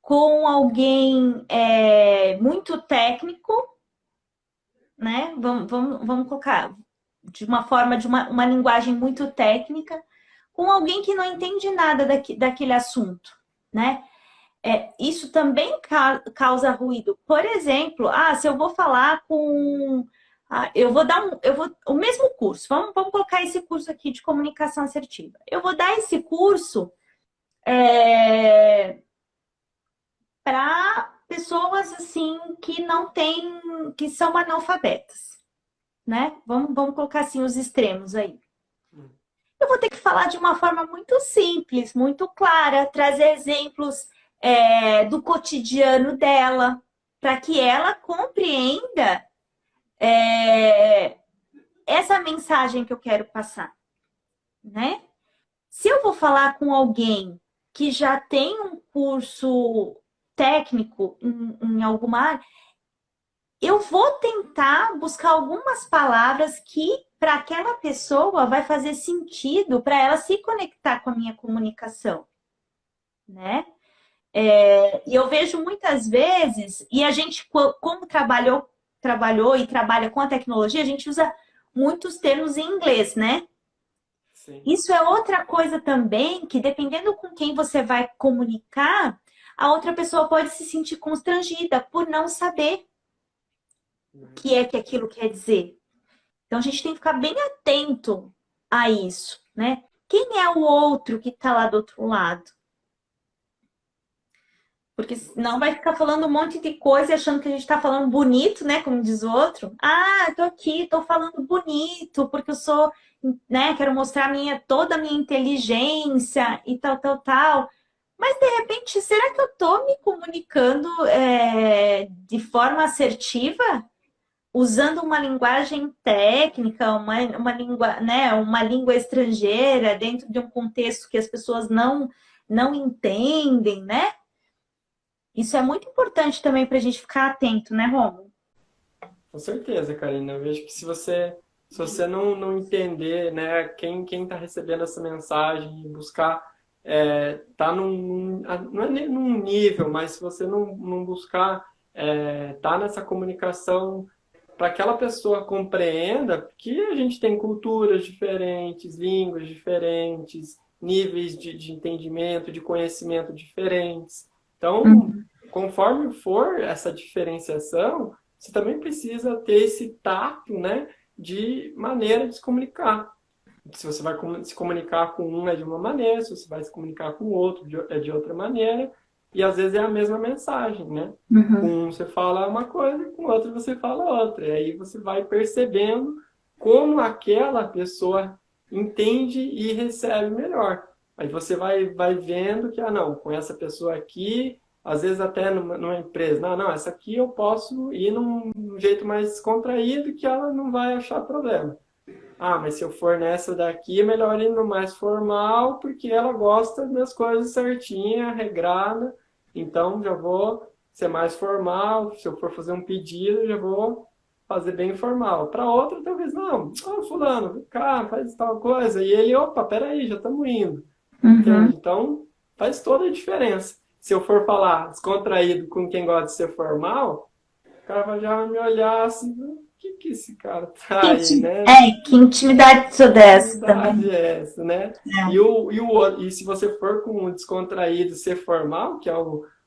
com alguém muito técnico, né? Vamos colocar de uma forma, de uma linguagem muito técnica, com alguém que não entende nada daquele assunto, né? Isso também causa ruído. Por exemplo, se eu vou falar com... eu vou dar o mesmo curso, vamos colocar esse curso aqui de comunicação assertiva. Eu vou dar esse curso para pessoas assim que não têm, que são analfabetas, né? Vamos colocar assim os extremos aí. Eu vou ter que falar de uma forma muito simples, muito clara, trazer exemplos do cotidiano dela, para que ela compreenda essa mensagem que eu quero passar, né? Se eu vou falar com alguém que já tem um curso técnico em alguma área, eu vou tentar buscar algumas palavras que para aquela pessoa vai fazer sentido para ela se conectar com a minha comunicação, né? E eu vejo muitas vezes, e a gente, como trabalhou e trabalha com a tecnologia, a gente usa muitos termos em inglês, né? Sim. Isso é outra coisa também, que dependendo com quem você vai comunicar, a outra pessoa pode se sentir constrangida por não saber o que aquilo quer dizer. Então, a gente tem que ficar bem atento a isso, né? Quem é o outro que está lá do outro lado? Porque senão vai ficar falando um monte de coisa e achando que a gente está falando bonito, né? Como diz o outro. Tô aqui, tô falando bonito, porque eu sou, né? Quero mostrar toda a minha inteligência e tal, tal, tal. Mas, de repente, será que eu tô me comunicando de forma assertiva? Usando uma linguagem técnica, uma língua, né? Uma língua estrangeira dentro de um contexto que as pessoas não entendem, né? Isso é muito importante também para a gente ficar atento, né, Rômulo? Com certeza, Karina. Eu vejo que se você não entender, né, quem está recebendo essa mensagem e buscar tá não é nem num nível, mas se você não buscar tá nessa comunicação para aquela pessoa compreenda que a gente tem culturas diferentes, línguas diferentes, níveis de entendimento, de conhecimento diferentes. Então, conforme for essa diferenciação, você também precisa ter esse tato, né, de maneira de se comunicar. Se você vai se comunicar com um é de uma maneira, se você vai se comunicar com o outro é de outra maneira, e às vezes é a mesma mensagem, né? Com um você fala uma coisa, com o outro você fala outra. E aí você vai percebendo como aquela pessoa entende e recebe melhor. Aí você vai vendo que, não, com essa pessoa aqui, às vezes até numa empresa, não, essa aqui eu posso ir num jeito mais descontraído que ela não vai achar problema. Mas se eu for nessa daqui, é melhor ir no mais formal, porque ela gosta das coisas certinha, regrada. Então, já vou ser mais formal. Se eu for fazer um pedido, já vou fazer bem formal. Para outra, talvez não. Fulano, vem cá, faz tal coisa. E ele, opa, peraí, já estamos indo. Entende? Então, faz toda a diferença. Se eu for falar descontraído com quem gosta de ser formal, o cara já vai me olhar assim... que esse cara tá aí, né? Que intimidade sou dessa também. É essa, né? E se você for com um descontraído ser formal, que é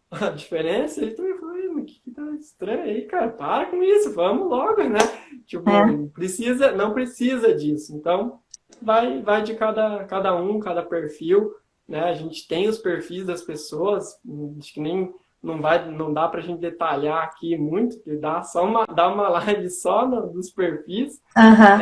a diferença, ele também fala, o que tá estranho aí, cara? Para com isso, vamos logo, né? Tipo, É. não precisa disso. Então, vai de cada um, cada perfil, né? A gente tem os perfis das pessoas, acho que nem não dá pra gente detalhar aqui muito, que dá uma live só dos perfis, Aham.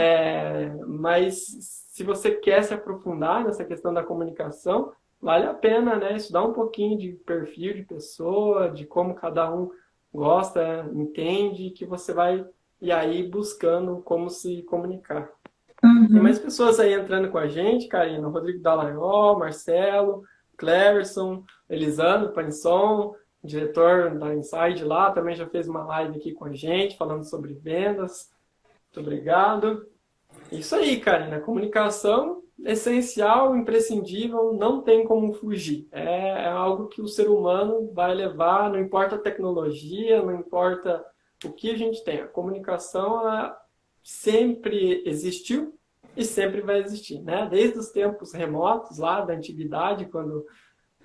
mas se você quer se aprofundar nessa questão da comunicação, vale a pena, né? Estudar um pouquinho de perfil de pessoa, de como cada um gosta, entende, que você vai e aí buscando como se comunicar. Tem mais Uhum. pessoas aí entrando com a gente, Karina, Rodrigo Dallagnol, Marcelo, Cleverson, Elisandro Panisson, diretor da Inside lá, também já fez uma live aqui com a gente, falando sobre vendas. Muito obrigado. Isso aí, Karina. Comunicação essencial, imprescindível, não tem como fugir. É algo que o ser humano vai levar, não importa a tecnologia, não importa o que a gente tem. A comunicação ela sempre existiu e sempre vai existir, né? Desde os tempos remotos, lá da antiguidade, quando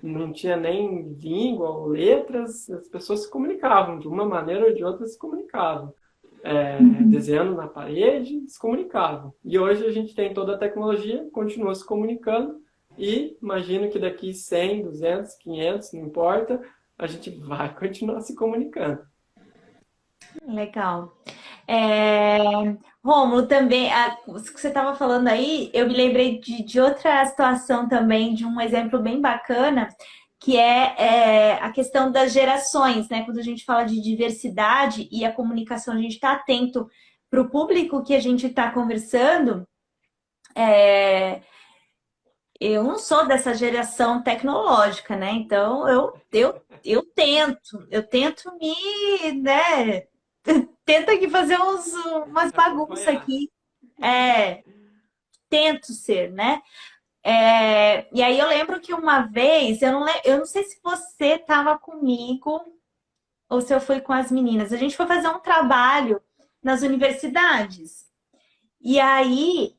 não tinha nem língua ou letras, as pessoas se comunicavam, de uma maneira ou de outra se comunicavam. Uhum. Desenhando na parede, se comunicavam. E hoje a gente tem toda a tecnologia, continua se comunicando, e imagino que daqui 100, 200, 500, não importa, a gente vai continuar se comunicando. Legal. É, Rômulo, também, o que você estava falando aí, eu me lembrei de outra situação também, de um exemplo bem bacana, que é a questão das gerações, né? Quando a gente fala de diversidade e a comunicação, a gente está atento para o público que a gente está conversando. Eu não sou dessa geração tecnológica, né? Então eu tento me, né? Tento aqui fazer umas bagunças Acompanhar. aqui. É, tento ser, né? E aí eu lembro que uma vez, eu não sei se você estava comigo ou se eu fui com as meninas. A gente foi fazer um trabalho nas universidades. E aí,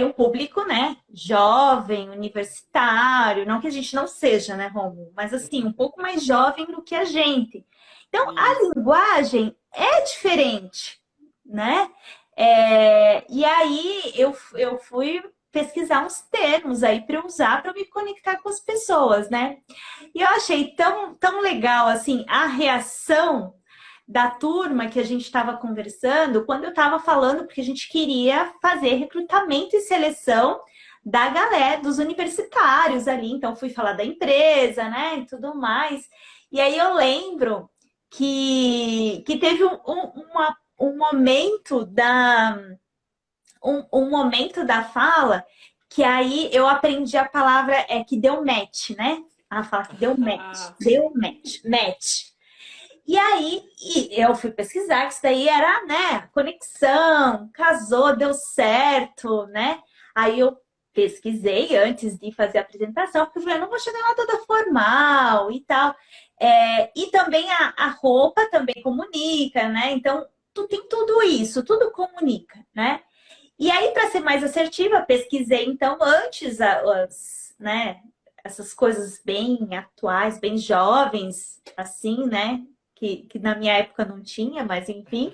um público, né, jovem, universitário, não que a gente não seja, né, Romulo, mas assim, um pouco mais jovem do que a gente. Então, a Isso. linguagem é diferente, né? E aí eu fui pesquisar uns termos aí para usar para me conectar com as pessoas, né? E eu achei tão legal assim a reação da turma que a gente estava conversando quando eu estava falando, porque a gente queria fazer recrutamento e seleção da galera, dos universitários ali. Então, fui falar da empresa, né, e tudo mais. E aí eu lembro que teve um momento um momento da fala que aí eu aprendi a palavra que deu match, né? A fala que deu match. E aí eu fui pesquisar que isso daí era, né, conexão, casou, deu certo, né? Aí eu pesquisei antes de fazer a apresentação, porque eu falei, eu não vou chegar lá toda formal e tal. E também a roupa também comunica, né? Então, tem tudo isso, tudo comunica, né? E aí, para ser mais assertiva, pesquisei então antes né, essas coisas bem atuais, bem jovens, assim, né? Que na minha época não tinha, mas enfim.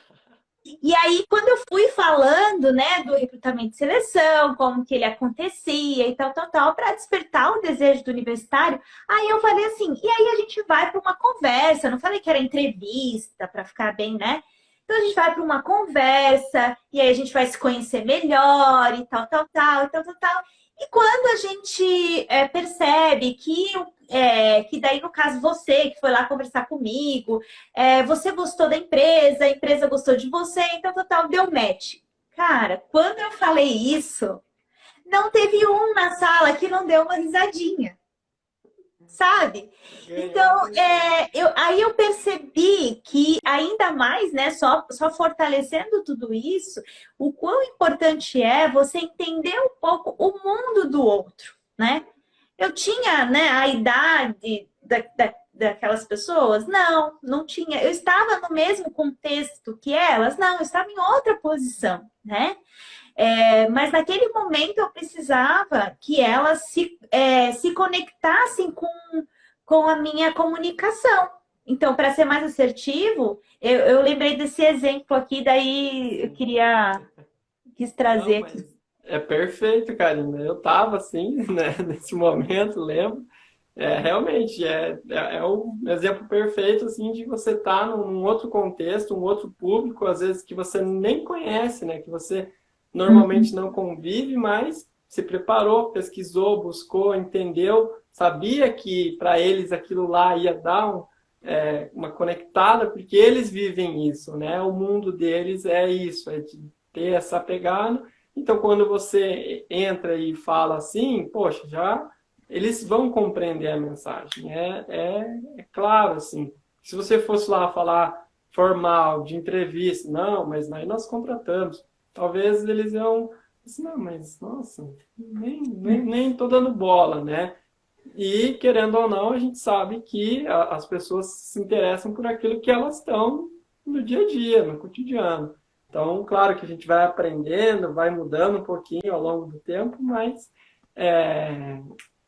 E aí, quando eu fui falando, né, do recrutamento de seleção, como que ele acontecia e tal, para despertar o desejo do universitário, aí eu falei assim, e aí a gente vai para uma conversa, eu não falei que era entrevista, para ficar bem, né? Então a gente vai para uma conversa, e aí a gente vai se conhecer melhor e tal. E quando a gente percebe que daí, no caso, você que foi lá conversar comigo, você gostou da empresa, a empresa gostou de você, então total, deu match. Cara, quando eu falei isso, não teve um na sala que não deu uma risadinha, sabe? Ganhou a Então, atenção. aí eu percebi que ainda mais, né, só fortalecendo tudo isso, o quão importante é você entender um pouco o mundo do outro, né? Eu tinha, né, a idade daquelas pessoas? Não, não tinha. Eu estava no mesmo contexto que elas? Não, eu estava em outra posição, né? Mas naquele momento eu precisava que elas se conectassem com a minha comunicação. Então, para ser mais assertivo, eu lembrei desse exemplo aqui, daí eu quis Não, trazer aqui. mas é perfeito, Karina. Eu tava assim, né, nesse momento, lembro. Realmente, é o exemplo perfeito, assim, de você estar num outro contexto, um outro público, às vezes que você nem conhece, né, que você normalmente Uhum. não convive, mas se preparou, pesquisou, buscou, entendeu, sabia que para eles aquilo lá ia dar uma conectada, porque eles vivem isso, né, o mundo deles é isso, é de ter essa pegada. Então, quando você entra e fala assim, poxa, já eles vão compreender a mensagem. É claro, assim. Se você fosse lá falar formal, de entrevista, não, mas aí nós contratamos. Talvez eles iam, assim, não, mas nossa, nem tô dando bola, né? E, querendo ou não, a gente sabe que as pessoas se interessam por aquilo que elas estão no dia a dia, no cotidiano. Então, claro que a gente vai aprendendo, vai mudando um pouquinho ao longo do tempo, mas é,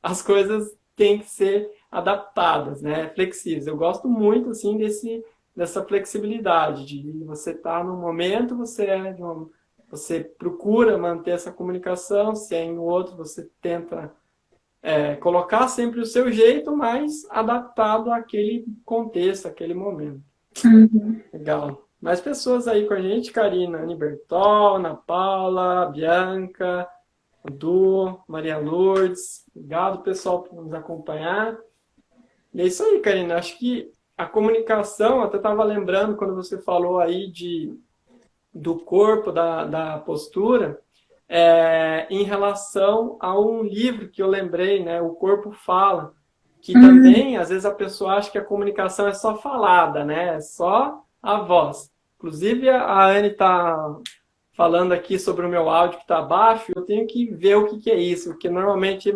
as coisas têm que ser adaptadas, né? Flexíveis. Eu gosto muito, assim, dessa flexibilidade, de você estar no momento, você procura manter essa comunicação, se é em outro, você tenta colocar sempre o seu jeito, mas adaptado àquele contexto, àquele momento. Uhum. Legal. Mais pessoas aí com a gente, Karina, Anne Bertol, Ana Paula, Bianca, Du, Maria Lourdes. Obrigado, pessoal, por nos acompanhar. E é isso aí, Karina. Acho que a comunicação, até estava lembrando quando você falou aí do corpo, da postura, em relação a um livro que eu lembrei, né? O Corpo Fala, que Uhum. também, às vezes, a pessoa acha que a comunicação é só falada, né? É só a voz. Inclusive, a Anne está falando aqui sobre o meu áudio que está baixo, eu tenho que ver o que é isso, porque normalmente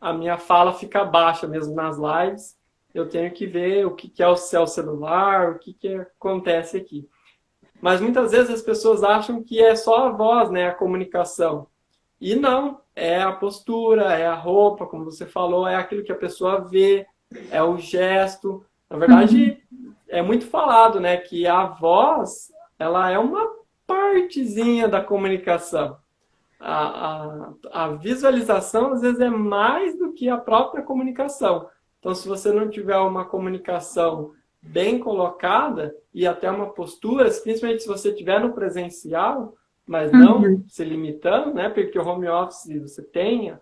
a minha fala fica baixa mesmo nas lives. Eu tenho que ver o que é o céu celular, o que acontece aqui. Mas muitas vezes as pessoas acham que é só a voz, né, a comunicação. E não, é a postura, é a roupa, como você falou, é aquilo que a pessoa vê, é o gesto. Na Uhum. verdade, é muito falado, né, que a voz, ela é uma partezinha da comunicação. A visualização, às vezes, é mais do que a própria comunicação. Então, se você não tiver uma comunicação bem colocada e até uma postura, principalmente se você estiver no presencial, mas não Uhum. se limitando, né? Porque o home office você tem,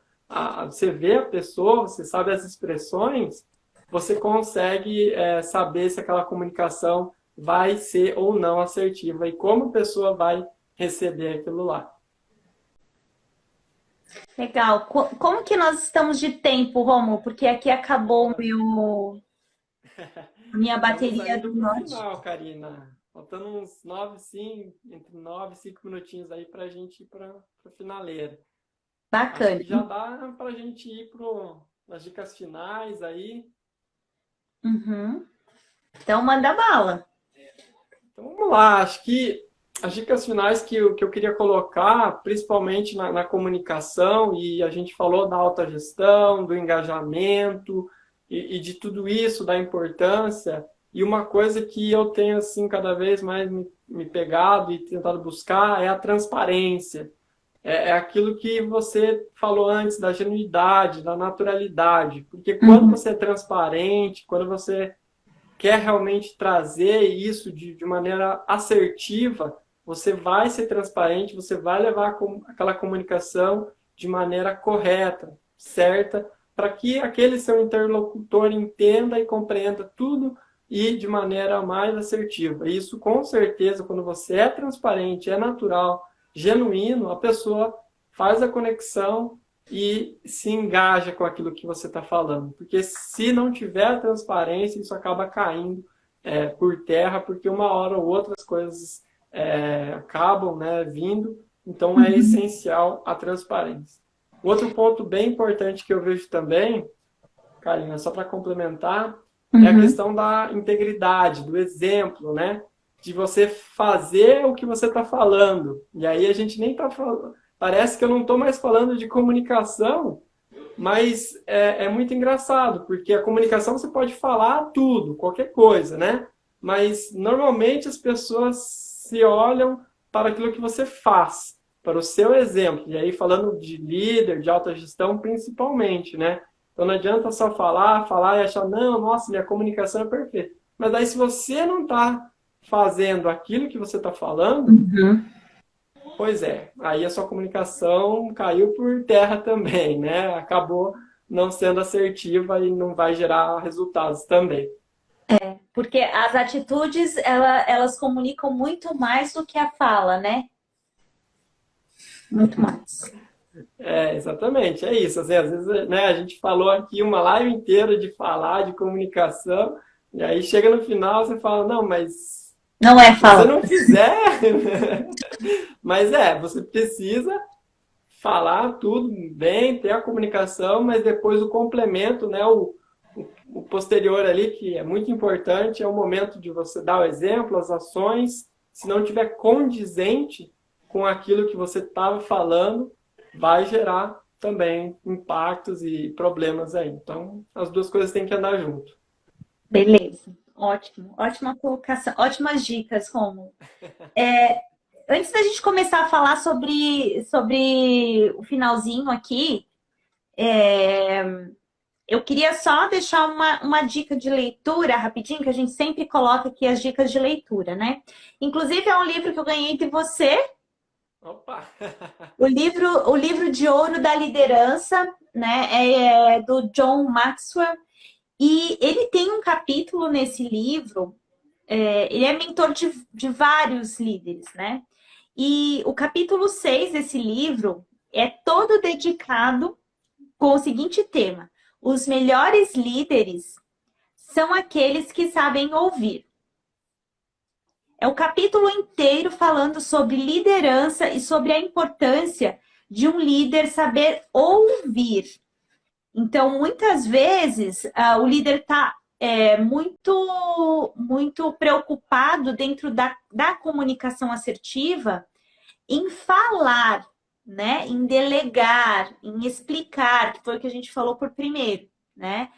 você vê a pessoa, você sabe as expressões, você consegue saber se aquela comunicação vai ser ou não assertiva e como a pessoa vai receber aquilo lá. Legal. Como que nós estamos de tempo, Romo? Porque aqui acabou Ó, a minha estamos bateria aí do indo para o note. final, Karina. Faltando uns 9, sim, entre 9 e 5 minutinhos aí para a gente ir para a finaleira. Acho Bacana. que já dá para a gente ir para as dicas finais aí. Uhum. Então manda bala. Então vamos lá, acho que as dicas finais que eu queria colocar, principalmente na comunicação, e a gente falou da autogestão, do engajamento e de tudo isso, da importância. E uma coisa que eu tenho assim cada vez mais me pegado e tentado buscar é a transparência. É aquilo que você falou antes, da genuidade, da naturalidade. Porque quando Uhum. você é transparente, quando você quer realmente trazer isso de maneira assertiva, você vai ser transparente, você vai levar aquela comunicação de maneira correta, certa, para que aquele seu interlocutor entenda e compreenda tudo e de maneira mais assertiva. Isso, com certeza, quando você é transparente, é natural, genuíno, a pessoa faz a conexão e se engaja com aquilo que você está falando. Porque se não tiver transparência, isso acaba caindo por terra, porque uma hora ou outra as coisas acabam, né, vindo. Então é essencial a transparência. Outro ponto bem importante que eu vejo também, Karina, só para complementar, é a Uhum. questão da integridade, do exemplo, né? De você fazer o que você está falando. E aí a gente nem está falando. Parece que eu não estou mais falando de comunicação, Mas é muito engraçado, porque a comunicação você pode falar tudo, qualquer coisa, né? Mas normalmente as pessoas se olham para aquilo que você faz, para o seu exemplo. E aí falando de líder, de alta gestão principalmente, né? Então não adianta só falar e achar, não, nossa, minha comunicação é perfeita. Mas aí se você não está fazendo aquilo que você está falando, Uhum. pois é, aí a sua comunicação caiu por terra também, né? Acabou não sendo assertiva e não vai gerar resultados também. Porque as atitudes, elas comunicam muito mais do que a fala, né? Muito mais. Exatamente, é isso. Assim, às vezes, né, a gente falou aqui uma live inteira de falar, de comunicação, e aí chega no final você fala, não, mas Não é se você fala. não fizer, mas você precisa falar tudo bem, ter a comunicação, mas depois o complemento, né, o posterior ali, que é muito importante, é o momento de você dar o exemplo, as ações, se não tiver condizente com aquilo que você estava falando, vai gerar também impactos e problemas aí. Então, as duas coisas têm que andar junto. Beleza. Ótimo. Ótima colocação. Ótimas dicas, Romulo. Antes da gente começar a falar sobre o finalzinho aqui, eu queria só deixar uma dica de leitura rapidinho, que a gente sempre coloca aqui as dicas de leitura, né? Inclusive, é um livro que eu ganhei de você, Opa! o livro de ouro da liderança, né? É do John Maxwell. E ele tem um capítulo nesse livro, ele é mentor de vários líderes, né? E o capítulo 6 desse livro é todo dedicado com o seguinte tema: os melhores líderes são aqueles que sabem ouvir. É o capítulo inteiro falando sobre liderança e sobre a importância de um líder saber ouvir. Então, muitas vezes, o líder está muito preocupado dentro da comunicação assertiva em falar, né? Em delegar, em explicar, que foi o que a gente falou por primeiro, né?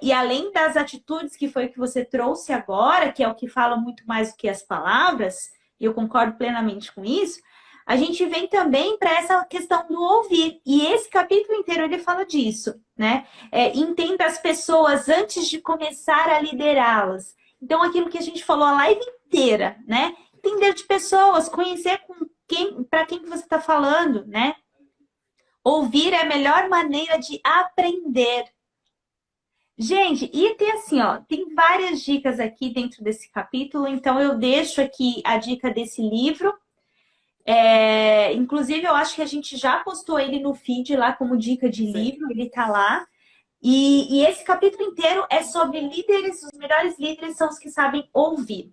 E além das atitudes, que foi o que você trouxe agora, que é o que fala muito mais do que as palavras, e eu concordo plenamente com isso, a gente vem também para essa questão do ouvir. E esse capítulo inteiro ele fala disso, né? Entenda as pessoas antes de começar a liderá-las. Então, aquilo que a gente falou a live inteira, né? Entender de pessoas, conhecer para quem que você está falando, né? Ouvir é a melhor maneira de aprender. Gente, e tem assim, ó, tem várias dicas aqui dentro desse capítulo, então eu deixo aqui a dica desse livro. Inclusive, eu acho que a gente já postou ele no feed lá como dica de Sim. livro, ele tá lá. E esse capítulo inteiro é sobre líderes, os melhores líderes são os que sabem ouvir.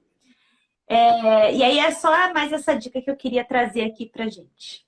E aí é só mais essa dica que eu queria trazer aqui pra gente.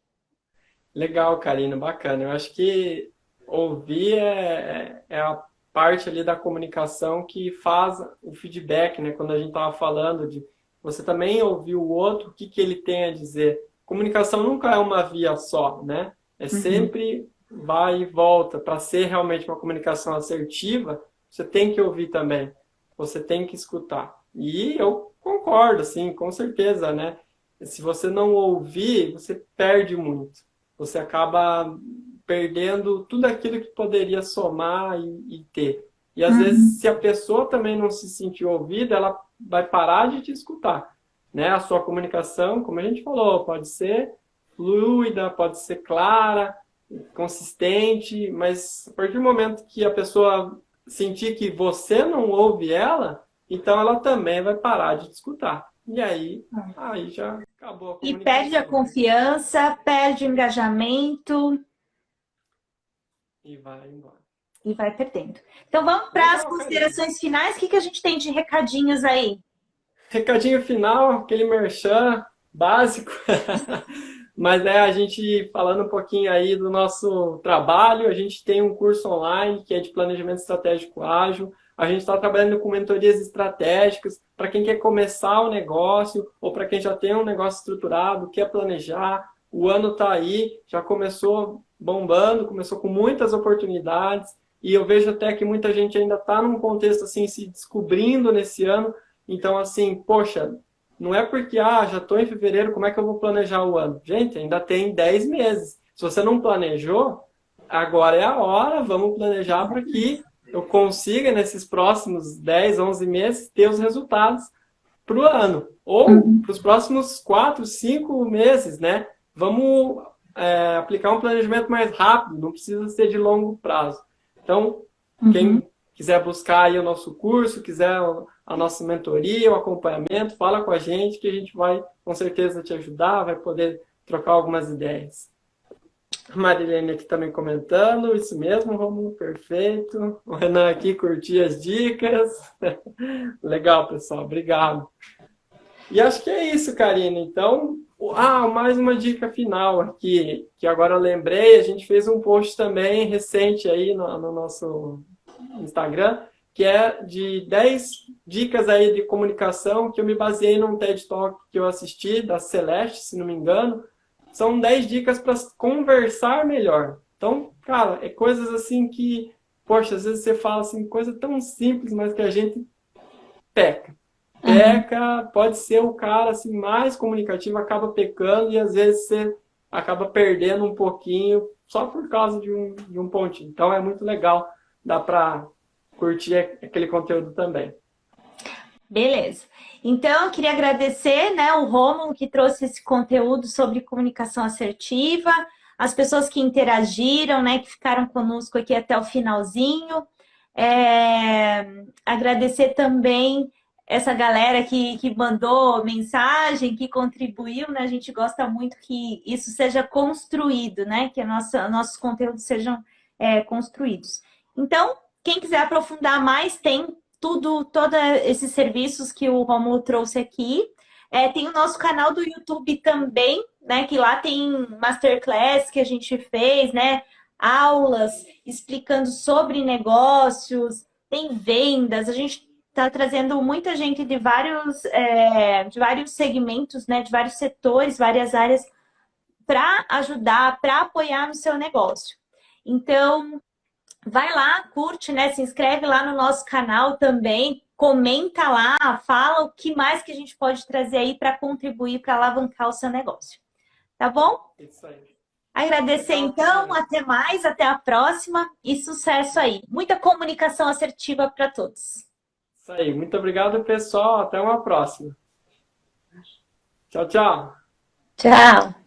Legal, Karina, bacana. Eu acho que ouvir é a parte ali da comunicação que faz o feedback, né? Quando a gente estava falando de você também ouvir o outro, o que que ele tem a dizer. Comunicação nunca é uma via só, né? É Uhum. sempre vai e volta. Para ser realmente uma comunicação assertiva, você tem que ouvir também. Você tem que escutar. E eu concordo, assim, com certeza, né? Se você não ouvir, você perde muito. Você acaba perdendo tudo aquilo que poderia somar e ter. E às vezes, Uhum. se a pessoa também não se sentir ouvida, ela vai parar de te escutar, né? A sua comunicação, como a gente falou, pode ser fluida, pode ser clara, consistente, mas a partir do momento que a pessoa sentir que você não ouve ela, então ela também vai parar de te escutar. E aí já acabou a E perde a comunicação, né? confiança, perde o engajamento E vai embora. e vai perdendo. Então vamos para as Legal, Karina. considerações finais. O que que a gente tem de recadinhos aí? Recadinho final, aquele merchan básico. Mas a gente falando um pouquinho aí do nosso trabalho, a gente tem um curso online que é de planejamento estratégico ágil. A gente está trabalhando com mentorias estratégicas para quem quer começar o negócio ou para quem já tem um negócio estruturado, quer planejar. O ano está aí, já começou bombando, começou com muitas oportunidades, e eu vejo até que muita gente ainda está num contexto assim, se descobrindo nesse ano. Então, assim, poxa, não é porque, já estou em fevereiro, como é que eu vou planejar o ano? Gente, ainda tem 10 meses. Se você não planejou, agora é a hora, vamos planejar para que eu consiga, nesses próximos 10, 11 meses, ter os resultados para o ano. Ou para os próximos 4, 5 meses, né? Vamos aplicar um planejamento mais rápido, não precisa ser de longo prazo. Então, quem quiser buscar aí o nosso curso, quiser a nossa mentoria, o acompanhamento, fala com a gente que a gente vai, com certeza, te ajudar, vai poder trocar algumas ideias. A Marilene aqui também comentando, isso mesmo, Romulo, perfeito. O Renan aqui curtiu as dicas. Legal, pessoal, obrigado. E acho que é isso, Karina. Então, mais uma dica final aqui, que agora eu lembrei, a gente fez um post também recente aí no nosso Instagram, que é de 10 dicas aí de comunicação, que eu me baseei num TED Talk que eu assisti, da Celeste, se não me engano. São 10 dicas para conversar melhor. Então, cara, é coisas assim que, poxa, às vezes você fala assim, coisa tão simples, mas que a gente peca. Pode ser o cara assim, mais comunicativo, acaba pecando e às vezes você acaba perdendo um pouquinho só por causa de um pontinho. Então é muito legal, dá para curtir aquele conteúdo também. Beleza. Então, eu queria agradecer, né, o Rômulo que trouxe esse conteúdo sobre comunicação assertiva, as pessoas que interagiram, né, que ficaram conosco aqui até o finalzinho. Agradecer também essa galera que mandou mensagem, que contribuiu, né? A gente gosta muito que isso seja construído, né? Que nossos conteúdos sejam construídos. Então, quem quiser aprofundar mais, tem todos esses serviços que o Romulo trouxe aqui. Tem o nosso canal do YouTube também, né? Que lá tem masterclass que a gente fez, né? Aulas explicando sobre negócios, tem vendas, a gente está trazendo muita gente de vários segmentos, né, de vários setores, várias áreas, para ajudar, para apoiar no seu negócio. Então, vai lá, curte, né, se inscreve lá no nosso canal também, comenta lá, fala o que mais que a gente pode trazer aí para contribuir, para alavancar o seu negócio. Tá bom? Isso aí. Agradecer então, até mais, até a próxima e sucesso aí. Muita comunicação assertiva para todos. Isso aí, muito obrigado, pessoal. Até uma próxima. Tchau, tchau. Tchau.